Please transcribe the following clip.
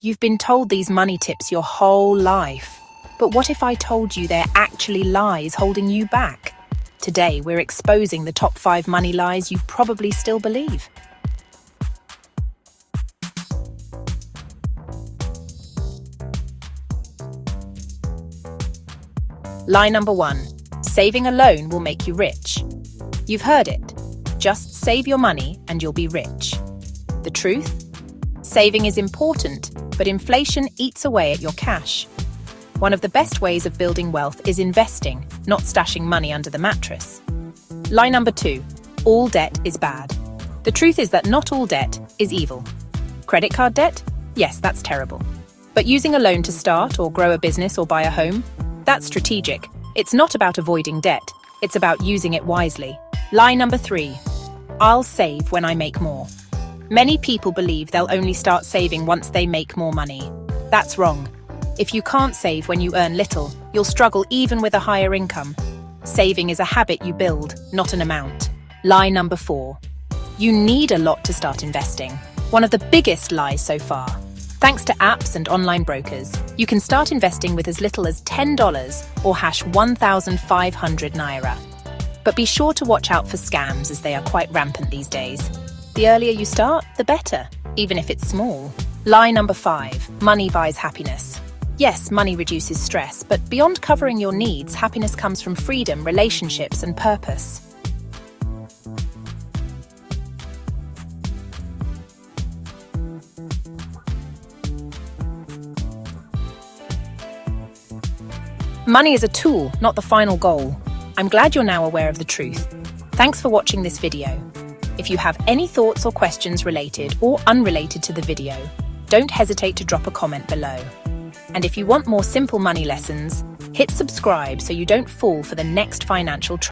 You've been told these money tips your whole life. But what if I told you they're actually lies holding you back? Today, we're exposing the top 5 money lies you probably still believe. Lie number 1. Saving alone will make you rich. You've heard it. Just save your money and you'll be rich. The truth? Saving is important, but inflation eats away at your cash. One of the best ways of building wealth is investing, not stashing money under the mattress. Lie number 2. All debt is bad. The truth is that not all debt is evil. Credit card debt? Yes, that's terrible. But using a loan to start or grow a business or buy a home? That's strategic. It's not about avoiding debt. It's about using it wisely. Lie number 3. I'll save when I make more. Many people believe they'll only start saving once they make more money. That's wrong. If you can't save when you earn little, you'll struggle even with a higher income. Saving is a habit you build, not an amount. Lie number 4. You need a lot to start investing. One of the biggest lies so far. Thanks to apps and online brokers, you can start investing with as little as $10 or hash 1,500 naira. But be sure to watch out for scams, as they are quite rampant these days. The earlier you start, the better, even if it's small. Lie number 5. Money buys happiness. Yes, money reduces stress, but beyond covering your needs, happiness comes from freedom, relationships, and purpose. Money is a tool, not the final goal. I'm glad you're now aware of the truth. Thanks for watching this video. If you have any thoughts or questions related or unrelated to the video, don't hesitate to drop a comment below. And if you want more simple money lessons, hit subscribe so you don't fall for the next financial trap.